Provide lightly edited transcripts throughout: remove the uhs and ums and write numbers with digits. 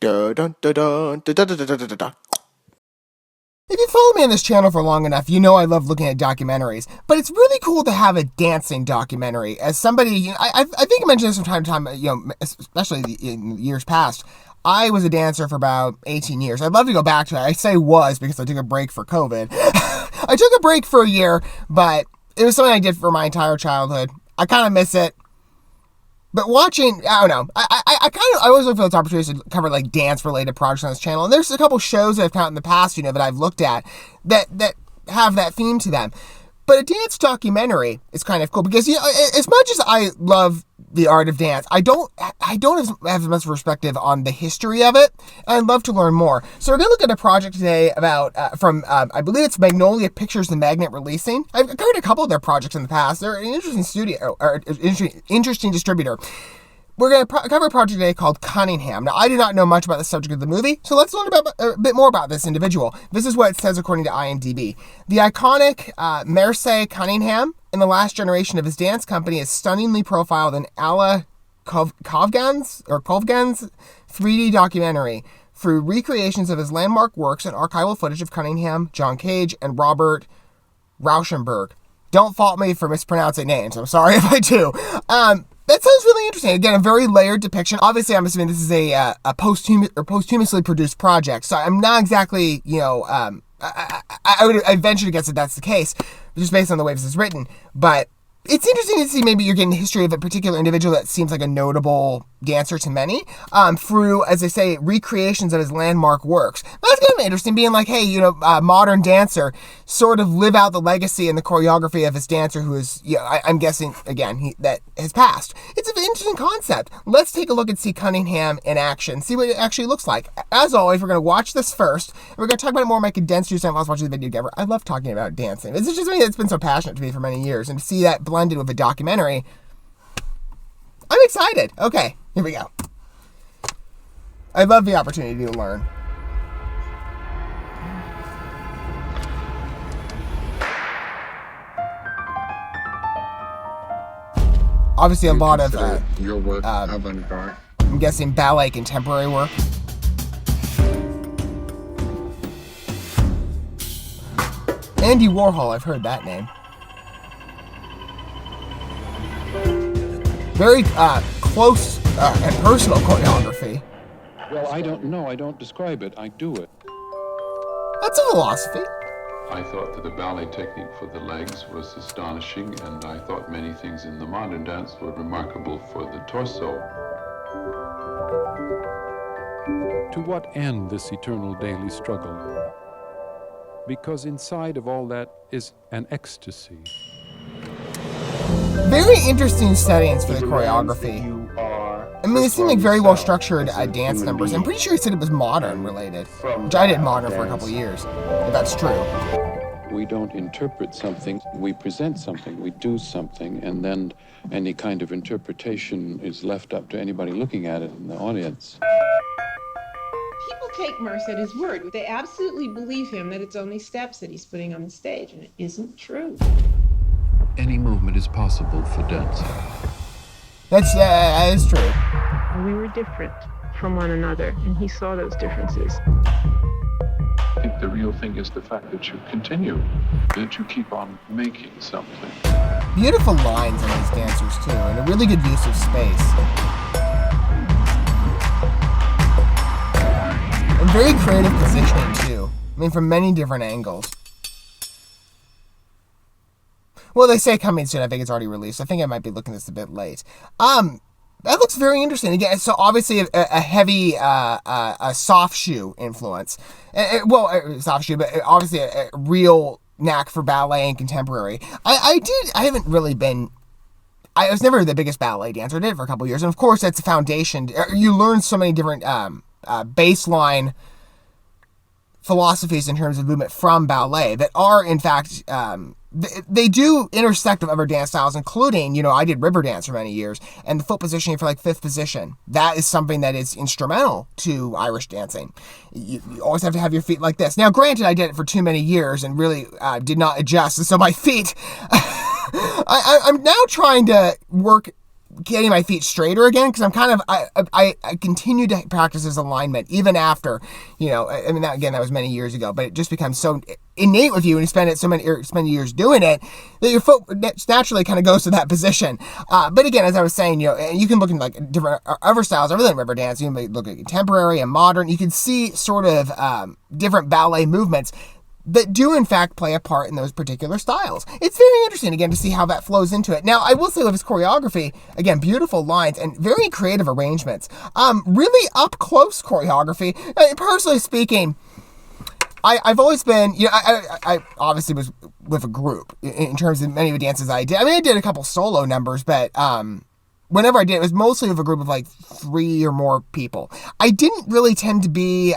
Dun, dun, dun, dun, dun, dun, dun, dun, dun, dun. If you follow me on this channel for long enough, you know I love looking at documentaries, but it's really cool to have a dancing documentary. As somebody, I think I mentioned this from time to time, especially in years past. I was a dancer for about 18 years. I'd love to go back to it. I say was because I took a break for COVID. I took a break for a year, but it was something I did for my entire childhood. I kind of miss it. But watching, I don't know, I always look for those opportunities to cover like dance-related projects on this channel. And there's a couple shows that I've found in the past, that I've looked at that have that theme to them. But a dance documentary is kind of cool because, as much as I love the art of dance, I don't have as much perspective on the history of it, and I'd love to learn more. So we're going to look at a project today about, I believe it's Magnolia Pictures and Magnet Releasing. I've covered a couple of their projects in the past. They're an interesting studio, or interesting distributor. We're going to cover a project today called Cunningham. Now, I do not know much about the subject of the movie, so let's learn a bit more about this individual. This is what it says according to IMDb. The iconic Merce Cunningham, in the last generation of his dance company, is stunningly profiled in Alla Kovgan's 3D documentary through recreations of his landmark works and archival footage of Cunningham, John Cage, and Robert Rauschenberg. Don't fault me for mispronouncing names. I'm sorry if I do. That sounds really interesting. Again, a very layered depiction. Obviously, I'm assuming this is a posthumously produced project, so I'm not exactly, I venture to guess that that's the case, just based on the way this is written. But it's interesting to see maybe you're getting the history of a particular individual that seems like a notable dancer to many, through, as I say, recreations of his landmark works. That's kind of interesting, being like, hey, a modern dancer, sort of live out the legacy and the choreography of his dancer who is, I'm guessing, again, that has passed. It's an interesting concept. Let's take a look and see Cunningham in action, see what it actually looks like. As always, we're going to watch this first, and we're going to talk about it more in my condensed use time while I was watching the video together. I love talking about dancing. This is just something that's been so passionate to me for many years, and to see that blended with a documentary, I'm excited. Okay, here we go. I love the opportunity to learn. Obviously, a lot of your work avant-garde. I'm guessing ballet contemporary work. Andy Warhol, I've heard that name. Very close and personal choreography. Well, I don't know. I don't describe it. I do it. That's a philosophy. I thought that the ballet technique for the legs was astonishing, and I thought many things in the modern dance were remarkable for the torso. To what end this eternal daily struggle? Because inside of all that is an ecstasy. Very interesting settings for the choreography. I mean, they seem like very well structured dance numbers. I'm pretty sure he said it was modern related, which I did modern for a couple of years, if that's true. We don't interpret something, we present something, we do something, and then any kind of interpretation is left up to anybody looking at it in the audience. People take Merce at his word. They absolutely believe him that it's only steps that he's putting on the stage, and it isn't true. Any movement is possible for dancing. That is true. We were different from one another, and he saw those differences. I think the real thing is the fact that you continue, that you keep on making something. Beautiful lines on these dancers, too, and a really good use of space. And very creative positioning, too. I mean, from many different angles. Well, they say coming soon. I think it's already released. I think I might be looking at this a bit late. That looks very interesting. Again, so obviously a heavy a soft shoe influence. Soft shoe, but obviously a real knack for ballet and contemporary. I haven't really been... I was never the biggest ballet dancer. I did it for a couple of years. And of course, that's a foundation. You learn so many different baseline philosophies in terms of movement from ballet that are, in fact... They do intersect with other dance styles, including, I did river dance for many years, and the foot positioning for fifth position. That is something that is instrumental to Irish dancing. You always have to have your feet like this. Now, granted, I did it for too many years and really did not adjust, so my feet... I'm now trying to work getting my feet straighter again, because I'm kind of, I continue to practice this alignment even after, I mean, that was many years ago, but it just becomes so innate with you, and you spend years doing it, that your foot naturally kind of goes to that position. But again, as I was saying, you can look in like different other styles other than river dance. You can look at contemporary and modern. You can see sort of different ballet movements that do in fact play a part in those particular styles. It's very interesting again to see how that flows into it. Now, I will say with his choreography, again, beautiful lines and very creative arrangements. Really up close choreography. Personally speaking, I've always been, I obviously was with a group in terms of many of the dances I did. I mean, I did a couple solo numbers, but whenever I did, it was mostly with a group of like 3 or more people. I didn't really tend to be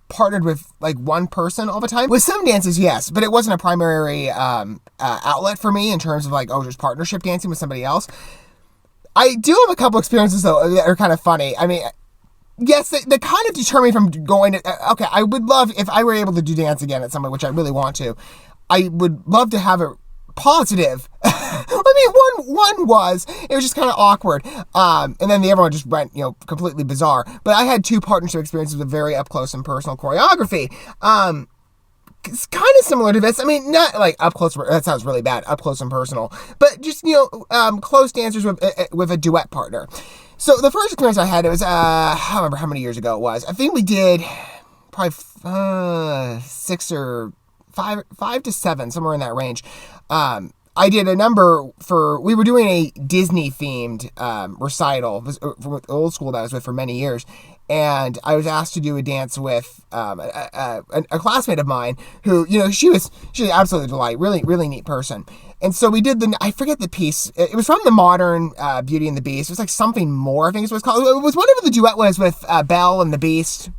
partnered with like one person all the time. With some dances, yes, but it wasn't a primary outlet for me in terms of like, just partnership dancing with somebody else. I do have a couple experiences though that are kind of funny. I mean, yes, they kind of deter me from going to, okay, I would love, if I were able to do dance again at somewhere, which I really want to, I would love to have a positive. I mean, one was, it was just kind of awkward. And then the other one just went, completely bizarre. But I had 2 partnership experiences with very up close and personal choreography. It's kind of similar to this. I mean, not like up close, that sounds really bad, up close and personal, but just, close dancers with a duet partner. So the first experience I had, it was, I don't remember how many years ago it was. I think we did probably 6 or 5 to 7, somewhere in that range. I did a number we were doing a Disney-themed recital from old school that I was with for many years, and I was asked to do a dance with a classmate of mine who, she was absolutely a delight, really, really neat person. And so we did I forget the piece, it was from the modern Beauty and the Beast, it was like Something More, I think it was called. It was whatever the duet was with Belle and the Beast.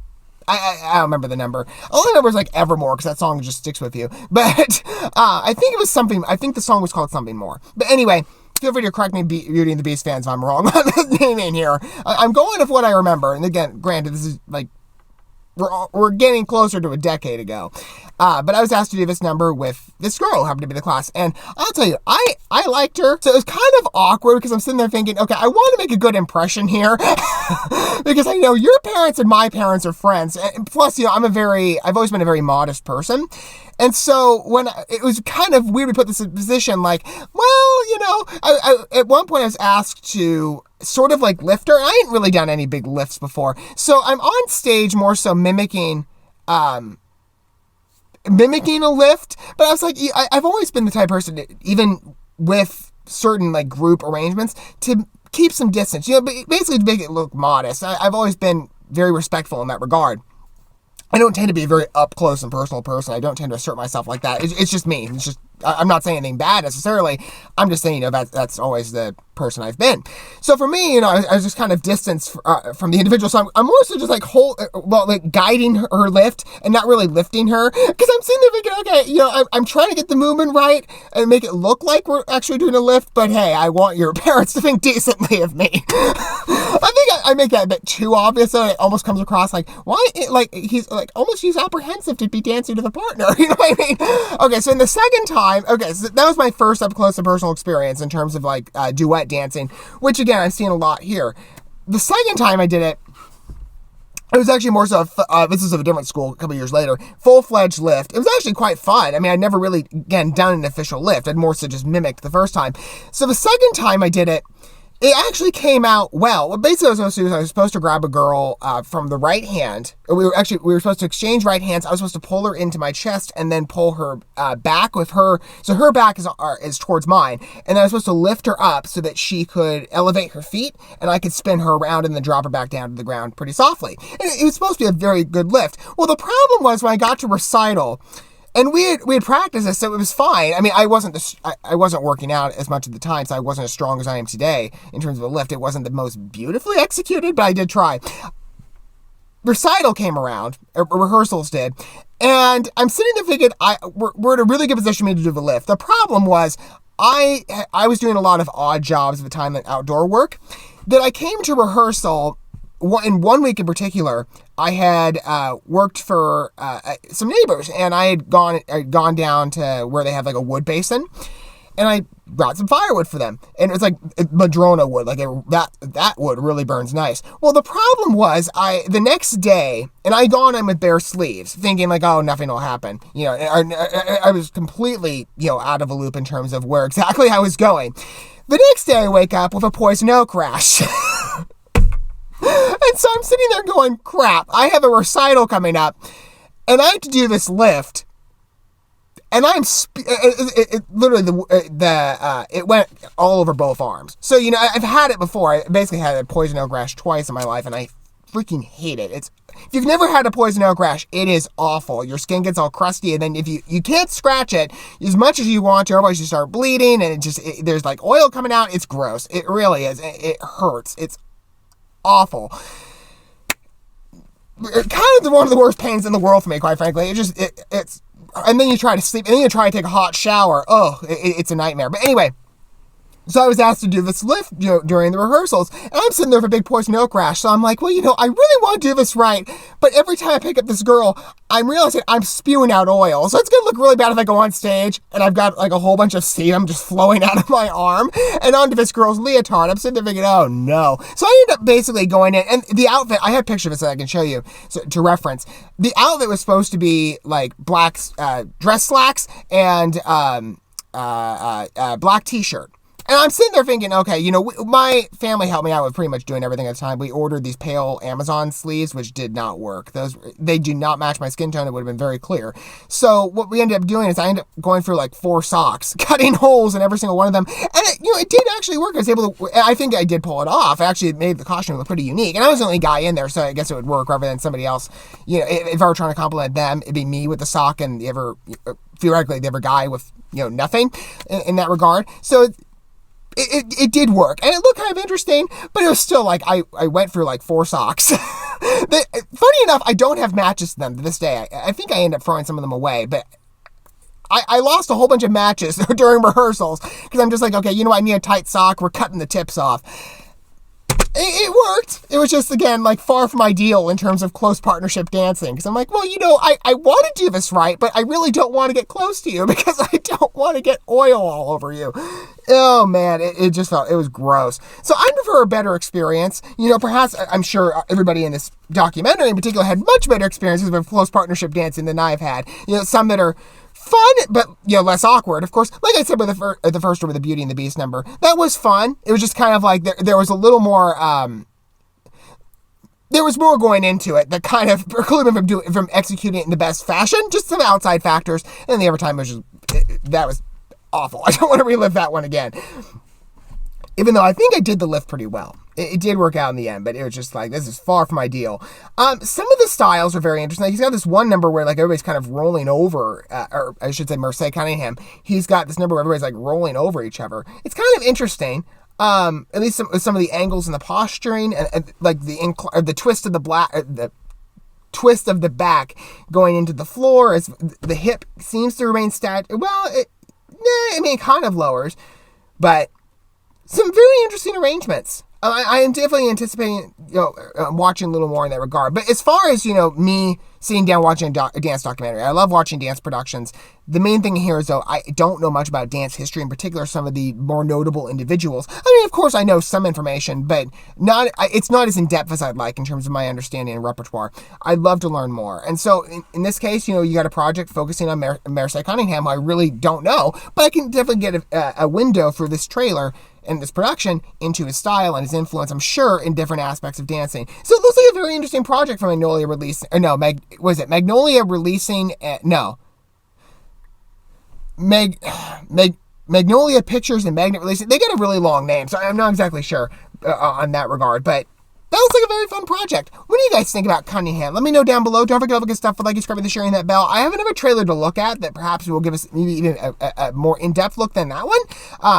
I don't remember the number. All I remember is like Evermore, because that song just sticks with you. But I think it was something, I think the song was called Something More. But anyway, feel free to correct me, Beauty and the Beast fans, if I'm wrong on the naming here. I'm going with what I remember. And again, granted, this is like, we're getting closer to a decade ago. But I was asked to do this number with this girl who happened to be in the class. And I'll tell you, I liked her. So it was kind of awkward because I'm sitting there thinking, okay, I want to make a good impression here. Because I know your parents and my parents are friends. And plus, I've always been a very modest person. And so when it was kind of weird to put this in position, like, well, I at one point I was asked to sort of like lift her. I hadn't really done any big lifts before. So I'm on stage more so mimicking a lift, but I was like, I've always been the type of person, even with certain like group arrangements, to keep some distance, basically to make it look modest. I've always been very respectful in that regard. I don't tend to be a very up close and personal person. I don't tend to assert myself like that. It's just me. It's just, I'm not saying anything bad necessarily. I'm just saying, that's always the person I've been. So for me, I was just kind of distanced from the individual. So I'm more so just like guiding her lift and not really lifting her. Because I'm sitting there thinking, okay, I'm trying to get the movement right and make it look like we're actually doing a lift. But hey, I want your parents to think decently of me. I think I make that a bit too obvious, so it almost comes across like, why? He's apprehensive to be dancing to the partner. You know what I mean? Okay, so in the second time, so that was my first up close and personal experience in terms of like duet dancing, which again, I've seen a lot here. The second time I did it, it was actually more so, this is of a different school a couple years later, full-fledged lift. It was actually quite fun. I mean, I'd never really, again, done an official lift. I'd more so just mimicked the first time. So the second time I did it, it actually came out well. What basically I was supposed to do is I was supposed to grab a girl from the right hand. We were supposed to exchange right hands. I was supposed to pull her into my chest and then pull her back with her. So her back is towards mine. And then I was supposed to lift her up so that she could elevate her feet and I could spin her around and then drop her back down to the ground pretty softly. And it was supposed to be a very good lift. Well, the problem was when I got to recital, and we had practiced this, so it was fine. I mean, I wasn't working out as much at the time, so I wasn't as strong as I am today in terms of a lift. It wasn't the most beautifully executed, but I did try. Recital came around, rehearsals did, and I'm sitting there thinking, we're in a really good position for me to do the lift. The problem was, I was doing a lot of odd jobs at the time, like outdoor work, that I came to rehearsal. In 1 week in particular, I had worked for some neighbors, and I had gone down to where they have like a wood basin, and I brought some firewood for them. And it was like madrona wood, like that wood really burns nice. Well, the problem was the next day, and I gone in with bare sleeves, thinking like, oh, nothing will happen. You know, I was completely, you know, out of a loop in terms of where exactly I was going. The next day I wake up with a poison oak rash. And so I'm sitting there going, crap, I have a recital coming up, and I have to do this lift. And I'm literally it went all over both arms. So, you know, I've had it before. I basically had a poison oak rash twice in my life, and I freaking hate it. If you've never had a poison oak rash, it is awful. Your skin gets all crusty, and then if you can't scratch it as much as you want to, otherwise you start bleeding, and there's like oil coming out. It's gross. It really is. It hurts. It's awful. Kind of one of the worst pains in the world for me, quite frankly. It's. And then you try to sleep, and then you try to take a hot shower. Oh, it's a nightmare. But anyway, so I was asked to do this lift, you know, during the rehearsals, and I'm sitting there with a big poison oak rash. So I'm like, well, you know, I really want to do this right, but every time I pick up this girl, I'm realizing I'm spewing out oil. So it's going to look really bad if I go on stage and I've got like a whole bunch of sebum just flowing out of my arm and onto this girl's leotard. I'm sitting there thinking, oh no. So I ended up basically going in, and the outfit, I have a picture of it so I can show you to reference. The outfit was supposed to be like black dress slacks and black t-shirt. And I'm sitting there thinking, okay, you know, my family helped me out with pretty much doing everything at the time. We ordered these pale Amazon sleeves, which did not work. They do not match my skin tone. It would have been very clear. So what we ended up doing is I ended up going through like 4 socks, cutting holes in every single one of them. And it did actually work. I was able to, I think I did pull it off. I actually made the costume look pretty unique. And I was the only guy in there, so I guess it would work rather than somebody else. You know, if I were trying to compliment them, it'd be me with the sock and theoretically the other guy with, you know, nothing in that regard. So it did work, and it looked kind of interesting, but it was still like I went through like 4 socks. Funny enough, I don't have matches to them to this day. I think I ended up throwing some of them away, but I lost a whole bunch of matches during rehearsals because I'm just like, okay, you know, I need a tight sock. We're cutting the tips off. It worked. It was just, again, like far from ideal in terms of close partnership dancing. Because I'm like, well, you know, I want to do this right, but I really don't want to get close to you because I don't want to get oil all over you. Oh, man, it just felt, it was gross. So I prefer a better experience. You know, perhaps, I'm sure everybody in this documentary in particular had much better experiences with close partnership dancing than I've had. You know, some that are fun, but, you know, less awkward. Of course, like I said with the first one with the Beauty and the Beast number, that was fun. It was just kind of like there was a little more, there was more going into it that kind of precluded me from executing it in the best fashion, just some outside factors. And the other time that was awful. I don't want to relive that one again. Even though I think I did the lift pretty well. It did work out in the end, but it was just like, this is far from ideal. Some of the styles are very interesting. Like, he's got this one number where like everybody's kind of rolling over, or I should say Merce Cunningham. He's got this number where everybody's like rolling over each other. It's kind of interesting. At least some of the angles and the posturing and like the twist of the twist of the back going into the floor as the hip seems to remain static. Well, it kind of lowers, but some very interesting arrangements. I am definitely anticipating, you know, watching a little more in that regard. But as far as, you know, me sitting down watching a dance documentary, I love watching dance productions. The main thing here is, though, I don't know much about dance history, in particular some of the more notable individuals. I mean, of course, I know some information, but it's not as in-depth as I'd like in terms of my understanding and repertoire. I'd love to learn more. And so, in this case, you know, you got a project focusing on Merce Cunningham, who I really don't know, but I can definitely get a window through this trailer and this production into his style and his influence, I'm sure, in different aspects of dancing. So it looks like a very interesting project for Magnolia releasing. Magnolia releasing? Magnolia Pictures and Magnet releasing. They got a really long name, so I'm not exactly sure on that regard, but that looks like a very fun project. What do you guys think about Cunningham? Let me know down below. Don't forget to look at stuff for like, subscribing, sharing that bell. I have another trailer to look at that perhaps will give us maybe even a more in-depth look than that one,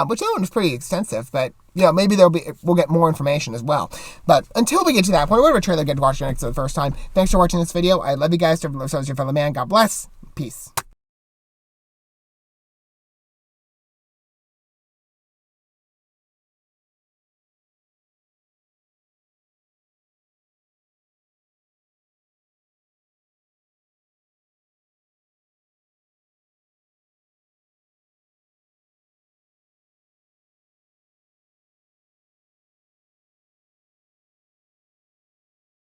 which that one was pretty extensive, but you know, maybe we'll get more information as well. But until we get to that point, whatever trailer get to watch next for the first time, thanks for watching this video. I love you guys. Your fellow man. God bless. Peace.